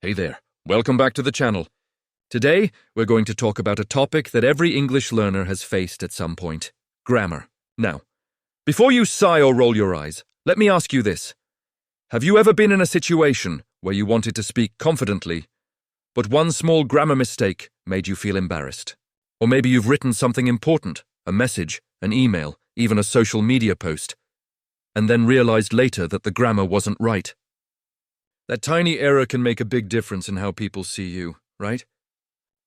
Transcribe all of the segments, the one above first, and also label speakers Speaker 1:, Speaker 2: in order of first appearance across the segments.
Speaker 1: Hey there, welcome back to the channel. Today, we're going to talk about a topic that every English learner has faced at some point: grammar. Now, before you sigh or roll your eyes, let me ask you this. Have you ever been in a situation where you wanted to speak confidently, but one small grammar mistake made you feel embarrassed? Or maybe you've written something important, a message, an email, even a social media post, and then realized later that the grammar wasn't right. That tiny error can make a big difference in how people see you, right?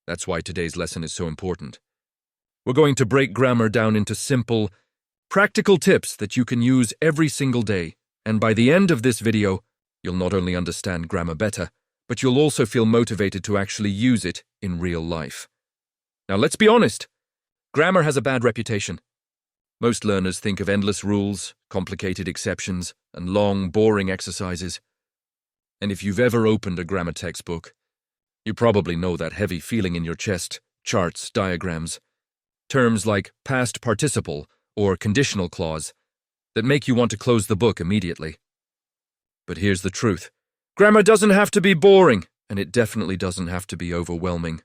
Speaker 1: That's why today's lesson is so important. We're going to break grammar down into simple, practical tips that you can use every single day, and by the end of this video, you'll not only understand grammar better, but you'll also feel motivated to actually use it in real life. Now let's be honest, grammar has a bad reputation. Most learners think of endless rules, complicated exceptions, and long, boring exercises. And if you've ever opened a grammar textbook, you probably know that heavy feeling in your chest, charts, diagrams, terms like past participle or conditional clause that make you want to close the book immediately. But here's the truth. Grammar doesn't have to be boring, and it definitely doesn't have to be overwhelming.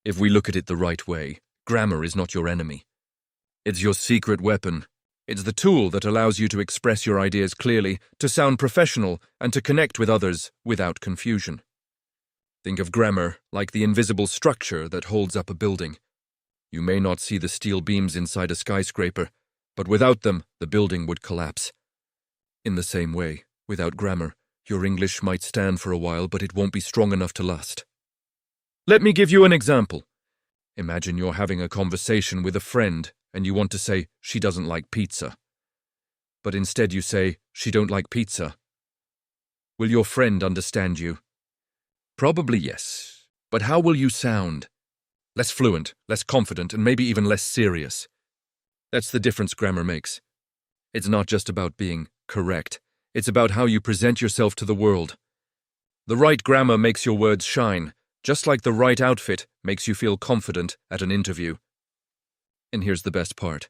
Speaker 1: If we look at it the right way, grammar is not your enemy. It's your secret weapon. It's the tool that allows you to express your ideas clearly, to sound professional, and to connect with others without confusion. Think of grammar like the invisible structure that holds up a building. You may not see the steel beams inside a skyscraper, but without them, the building would collapse. In the same way, without grammar, your English might stand for a while, but it won't be strong enough to last. Let me give you an example. Imagine you're having a conversation with a friend and you want to say, she doesn't like pizza. But instead you say, she don't like pizza. Will your friend understand you? Probably yes. But how will you sound? Less fluent, less confident, and maybe even less serious. That's the difference grammar makes. It's not just about being correct. It's about how you present yourself to the world. The right grammar makes your words shine, just like the right outfit makes you feel confident at an interview. And here's the best part.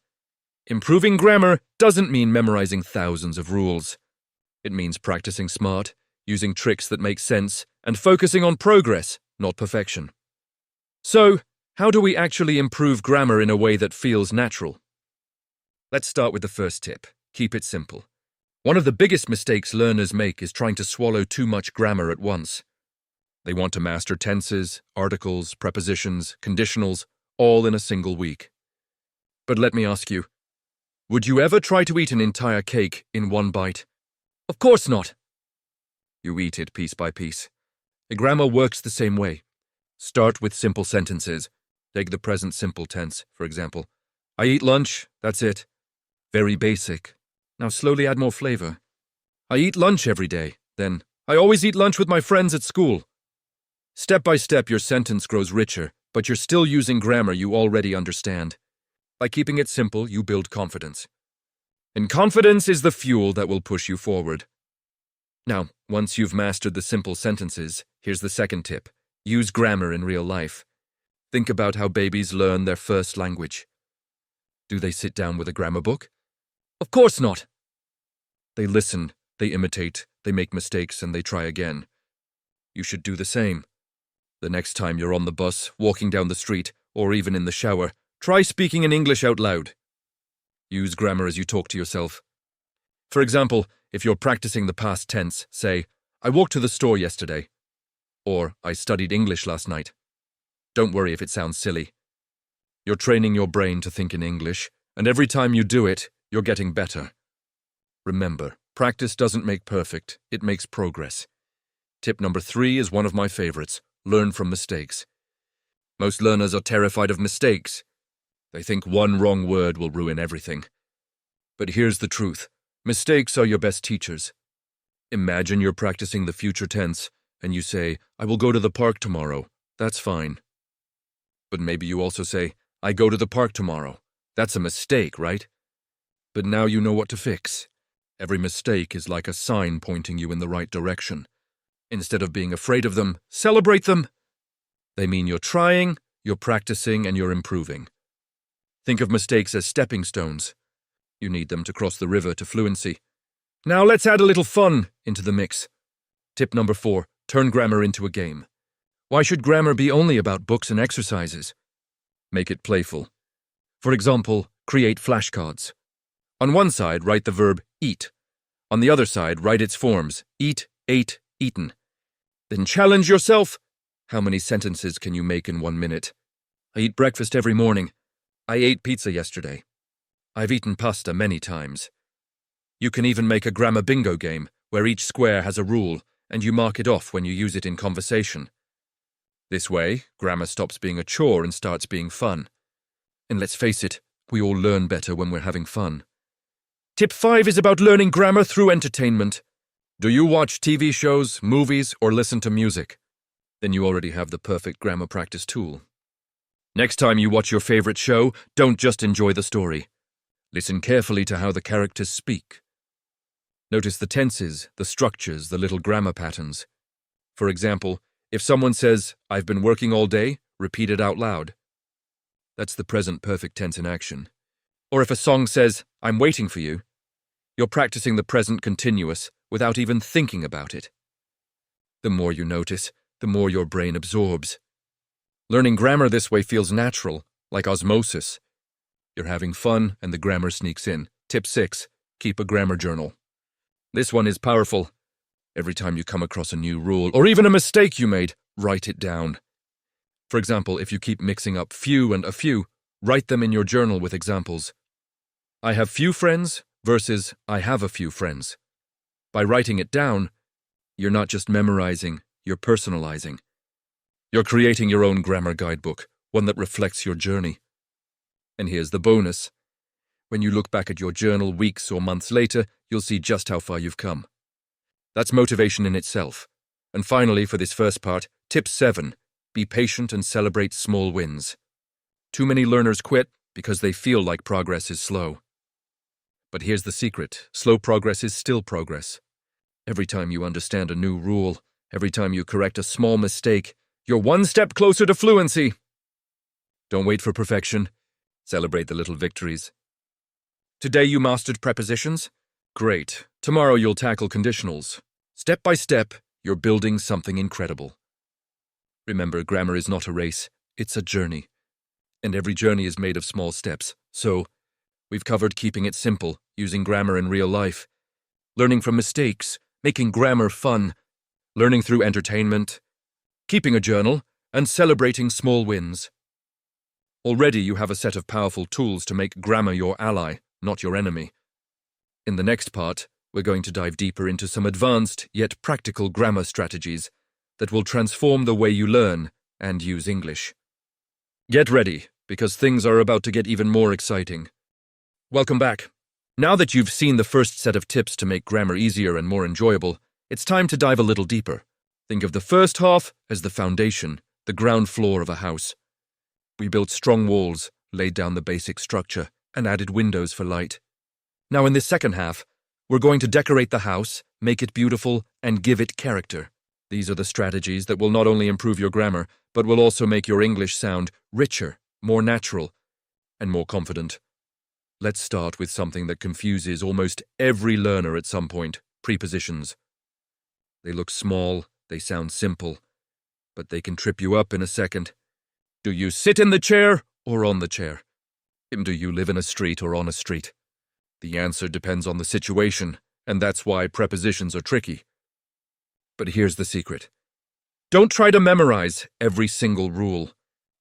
Speaker 1: Improving grammar doesn't mean memorizing thousands of rules. It means practicing smart, using tricks that make sense, and focusing on progress, not perfection. So, how do we actually improve grammar in a way that feels natural? Let's start with the first tip. Keep it simple. One of the biggest mistakes learners make is trying to swallow too much grammar at once. They want to master tenses, articles, prepositions, conditionals, all in a single week. But let me ask you, would you ever try to eat an entire cake in one bite? Of course not. You eat it piece by piece. The grammar works the same way. Start with simple sentences. Take the present simple tense, for example. I eat lunch, that's it. Very basic. Now slowly add more flavor. I eat lunch every day. Then, I always eat lunch with my friends at school. Step by step, your sentence grows richer, but you're still using grammar you already understand. By keeping it simple, you build confidence. And confidence is the fuel that will push you forward. Now, once you've mastered the simple sentences, here's the second tip. Use grammar in real life. Think about how babies learn their first language. Do they sit down with a grammar book? Of course not. They listen, they imitate, they make mistakes, and they try again. You should do the same. The next time you're on the bus, walking down the street, or even in the shower, try speaking in English out loud. Use grammar as you talk to yourself. For example, if you're practicing the past tense, say, I walked to the store yesterday, or I studied English last night. Don't worry if it sounds silly. You're training your brain to think in English, and every time you do it, you're getting better. Remember, practice doesn't make perfect, it makes progress. Tip number 3 is one of my favorites. Learn from mistakes. Most learners are terrified of mistakes. They think one wrong word will ruin everything. But here's the truth. Mistakes are your best teachers. Imagine you're practicing the future tense, and you say, I will go to the park tomorrow. That's fine. But maybe you also say, I go to the park tomorrow. That's a mistake, right? But now you know what to fix. Every mistake is like a sign pointing you in the right direction. Instead of being afraid of them, celebrate them. They mean you're trying, you're practicing, and you're improving. Think of mistakes as stepping stones. You need them to cross the river to fluency. Now let's add a little fun into the mix. Tip number 4, Turn grammar into a game. Why should grammar be only about books and exercises? Make it playful. For example, create flashcards. On one side, write the verb eat. On the other side, write its forms: eat, ate, eaten. Then challenge yourself. How many sentences can you make in 1 minute? I eat breakfast every morning. I ate pizza yesterday. I've eaten pasta many times. You can even make a grammar bingo game where each square has a rule and you mark it off when you use it in conversation. This way, grammar stops being a chore and starts being fun. And let's face it, we all learn better when we're having fun. Tip 5 is about learning grammar through entertainment. Do you watch TV shows, movies, or listen to music? Then you already have the perfect grammar practice tool. Next time you watch your favorite show, don't just enjoy the story. Listen carefully to how the characters speak. Notice the tenses, the structures, the little grammar patterns. For example, if someone says, "I've been working all day," repeat it out loud. That's the present perfect tense in action. Or if a song says, "I'm waiting for you," you're practicing the present continuous without even thinking about it. The more you notice, the more your brain absorbs. Learning grammar this way feels natural, like osmosis. You're having fun and the grammar sneaks in. Tip 6, keep a grammar journal. This one is powerful. Every time you come across a new rule, or even a mistake you made, write it down. For example, if you keep mixing up few and a few, write them in your journal with examples. I have few friends versus I have a few friends. By writing it down, you're not just memorizing, you're personalizing. You're creating your own grammar guidebook, one that reflects your journey. And here's the bonus. When you look back at your journal weeks or months later, you'll see just how far you've come. That's motivation in itself. And finally, for this first part, tip 7, be patient and celebrate small wins. Too many learners quit because they feel like progress is slow. But here's the secret. Slow progress is still progress. Every time you understand a new rule, every time you correct a small mistake, you're one step closer to fluency. Don't wait for perfection. Celebrate the little victories. Today you mastered prepositions? Great. Tomorrow you'll tackle conditionals. Step by step, you're building something incredible. Remember, grammar is not a race, it's a journey. And every journey is made of small steps. So, we've covered keeping it simple, using grammar in real life, learning from mistakes, making grammar fun, learning through entertainment, keeping a journal, and celebrating small wins. Already you have a set of powerful tools to make grammar your ally, not your enemy. In the next part, we're going to dive deeper into some advanced yet practical grammar strategies that will transform the way you learn and use English. Get ready, because things are about to get even more exciting. Welcome back. Now that you've seen the first set of tips to make grammar easier and more enjoyable, it's time to dive a little deeper. Think of the first half as the foundation, the ground floor of a house. We built strong walls, laid down the basic structure, and added windows for light. Now in this second half, we're going to decorate the house, make it beautiful, and give it character. These are the strategies that will not only improve your grammar, but will also make your English sound richer, more natural, and more confident. Let's start with something that confuses almost every learner at some point: prepositions. They look small, they sound simple, but they can trip you up in a second. Do you sit in the chair or on the chair? Do you live in a street or on a street? The answer depends on the situation, and that's why prepositions are tricky. But here's the secret. Don't try to memorize every single rule.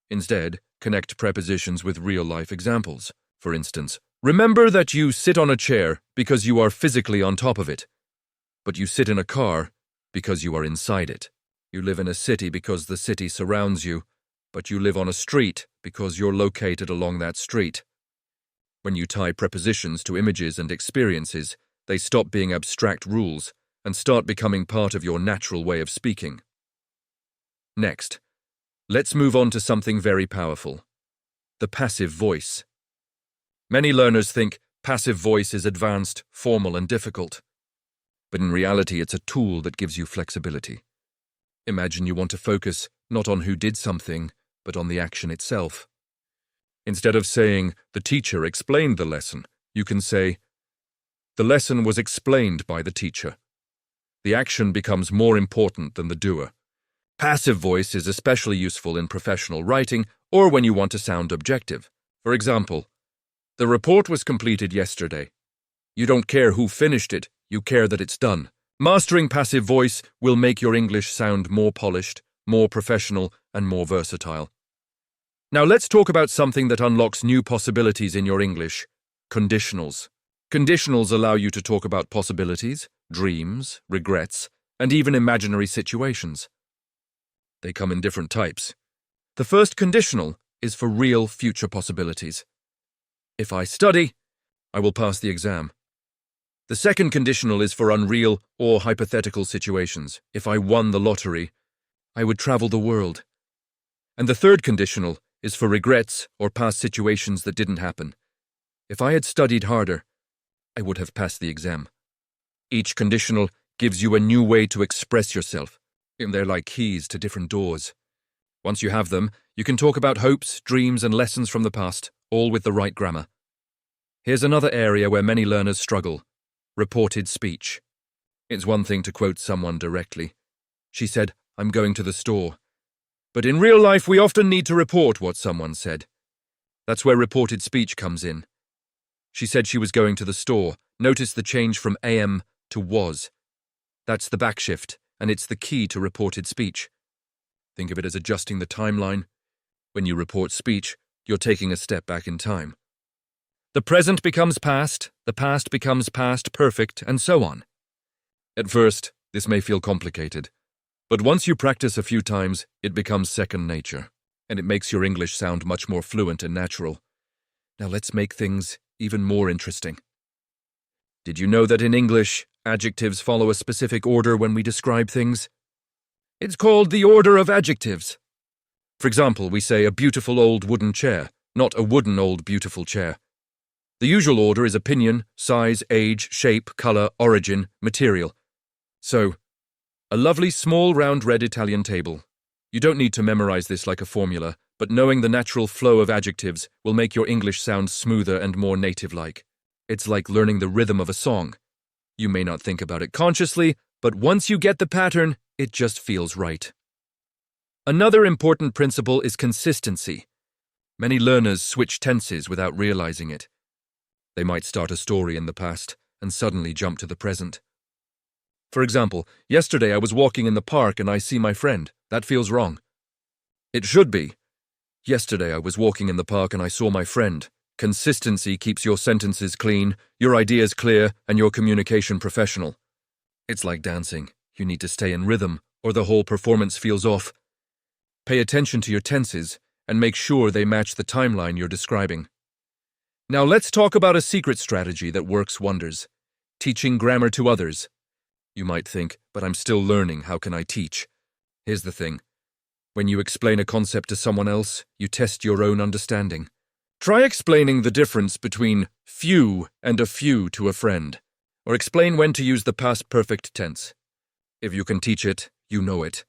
Speaker 1: Instead, connect prepositions with real-life examples. For instance, remember that you sit on a chair because you are physically on top of it, but you sit in a car because you are inside it. You live in a city because the city surrounds you, but you live on a street because you're located along that street. When you tie prepositions to images and experiences, they stop being abstract rules and start becoming part of your natural way of speaking. Next, let's move on to something very powerful: the passive voice. Many learners think passive voice is advanced, formal, and difficult. But in reality, it's a tool that gives you flexibility. Imagine you want to focus not on who did something, but on the action itself. Instead of saying, "The teacher explained the lesson," you can say, "The lesson was explained by the teacher." The action becomes more important than the doer. Passive voice is especially useful in professional writing or when you want to sound objective. For example, the report was completed yesterday. You don't care who finished it, you care that it's done. Mastering passive voice will make your English sound more polished, more professional, and more versatile. Now let's talk about something that unlocks new possibilities in your English: conditionals. Conditionals allow you to talk about possibilities, dreams, regrets, and even imaginary situations. They come in different types. The first conditional is for real future possibilities. If I study, I will pass the exam. The second conditional is for unreal or hypothetical situations. If I won the lottery, I would travel the world. And the third conditional is for regrets or past situations that didn't happen. If I had studied harder, I would have passed the exam. Each conditional gives you a new way to express yourself, and they're like keys to different doors. Once you have them, you can talk about hopes, dreams, and lessons from the past, all with the right grammar. Here's another area where many learners struggle: reported speech. It's one thing to quote someone directly. She said, "I'm going to the store." But in real life, we often need to report what someone said. That's where reported speech comes in. She said she was going to the store. Notice the change from am to was. That's the backshift, and it's the key to reported speech. Think of it as adjusting the timeline. When you report speech, you're taking a step back in time. The present becomes past, the past becomes past perfect, and so on. At first, this may feel complicated, but once you practice a few times, it becomes second nature, and it makes your English sound much more fluent and natural. Now let's make things even more interesting. Did you know that in English, adjectives follow a specific order when we describe things? It's called the order of adjectives. For example, we say a beautiful old wooden chair, not a wooden old beautiful chair. The usual order is opinion, size, age, shape, color, origin, material. So, a lovely small round red Italian table. You don't need to memorize this like a formula, but knowing the natural flow of adjectives will make your English sound smoother and more native-like. It's like learning the rhythm of a song. You may not think about it consciously, but once you get the pattern, it just feels right. Another important principle is consistency. Many learners switch tenses without realizing it. They might start a story in the past and suddenly jump to the present. For example, yesterday I was walking in the park and I see my friend. That feels wrong. It should be. Yesterday I was walking in the park and I saw my friend. Consistency keeps your sentences clean, your ideas clear, and your communication professional. It's like dancing. You need to stay in rhythm, or the whole performance feels off. Pay attention to your tenses and make sure they match the timeline you're describing. Now let's talk about a secret strategy that works wonders: teaching grammar to others. You might think, but I'm still learning, how can I teach? Here's the thing. When you explain a concept to someone else, you test your own understanding. Try explaining the difference between few and a few to a friend, or explain when to use the past perfect tense. If you can teach it, you know it.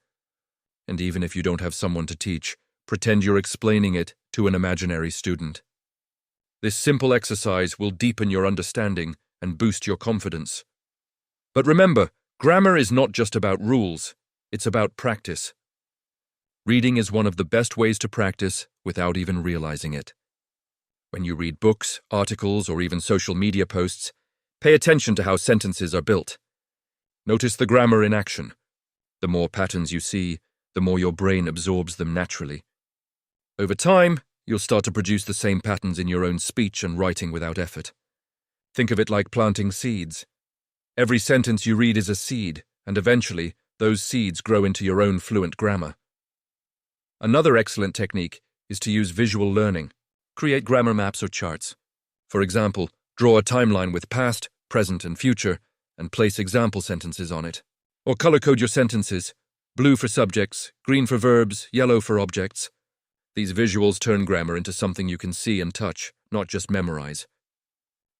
Speaker 1: And even if you don't have someone to teach, pretend you're explaining it to an imaginary student. This simple exercise will deepen your understanding and boost your confidence. But remember, grammar is not just about rules, it's about practice. Reading is one of the best ways to practice without even realizing it. When you read books, articles, or even social media posts, pay attention to how sentences are built. Notice the grammar in action. The more patterns you see, the more your brain absorbs them naturally. Over time, you'll start to produce the same patterns in your own speech and writing without effort. Think of it like planting seeds. Every sentence you read is a seed, and eventually, those seeds grow into your own fluent grammar. Another excellent technique is to use visual learning. Create grammar maps or charts. For example, draw a timeline with past, present, and future, and place example sentences on it. Or color code your sentences: blue for subjects, green for verbs, yellow for objects. These visuals turn grammar into something you can see and touch, not just memorize.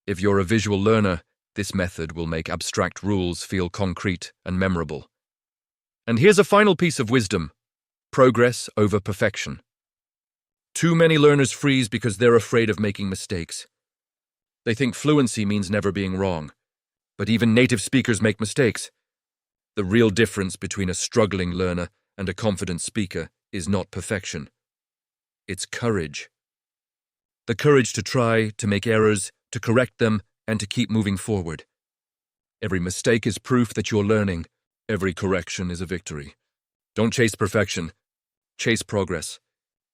Speaker 1: If you're a visual learner, this method will make abstract rules feel concrete and memorable. And here's a final piece of wisdom: progress over perfection. Too many learners freeze because they're afraid of making mistakes. They think fluency means never being wrong. But even native speakers make mistakes. The real difference between a struggling learner and a confident speaker is not perfection. It's courage. The courage to try, to make errors, to correct them, and to keep moving forward. Every mistake is proof that you're learning. Every correction is a victory. Don't chase perfection. Chase progress.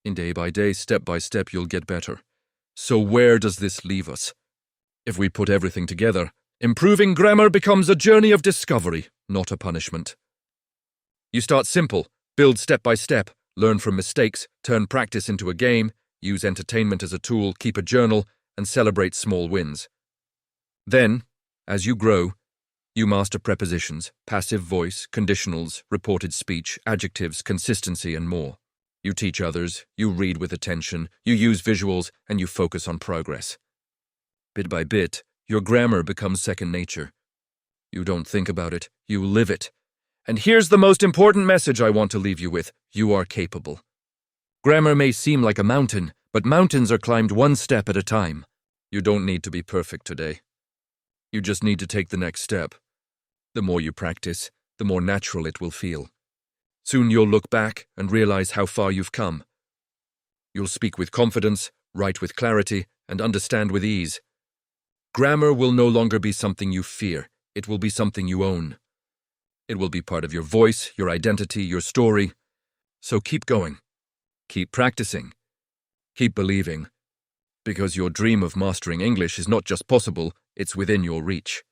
Speaker 1: In day by day, step by step, you'll get better. So where does this leave us? If we put everything together, improving grammar becomes a journey of discovery, not a punishment. You start simple, build step by step, learn from mistakes, turn practice into a game, use entertainment as a tool, keep a journal, and celebrate small wins. Then, as you grow, you master prepositions, passive voice, conditionals, reported speech, adjectives, consistency, and more. You teach others, you read with attention, you use visuals, and you focus on progress. Bit by bit, your grammar becomes second nature. You don't think about it, you live it. And here's the most important message I want to leave you with. You are capable. Grammar may seem like a mountain, but mountains are climbed one step at a time. You don't need to be perfect today. You just need to take the next step. The more you practice, the more natural it will feel. Soon you'll look back and realize how far you've come. You'll speak with confidence, write with clarity, and understand with ease. Grammar will no longer be something you fear. It will be something you own. It will be part of your voice, your identity, your story. So keep going. Keep practicing. Keep believing. Because your dream of mastering English is not just possible, it's within your reach.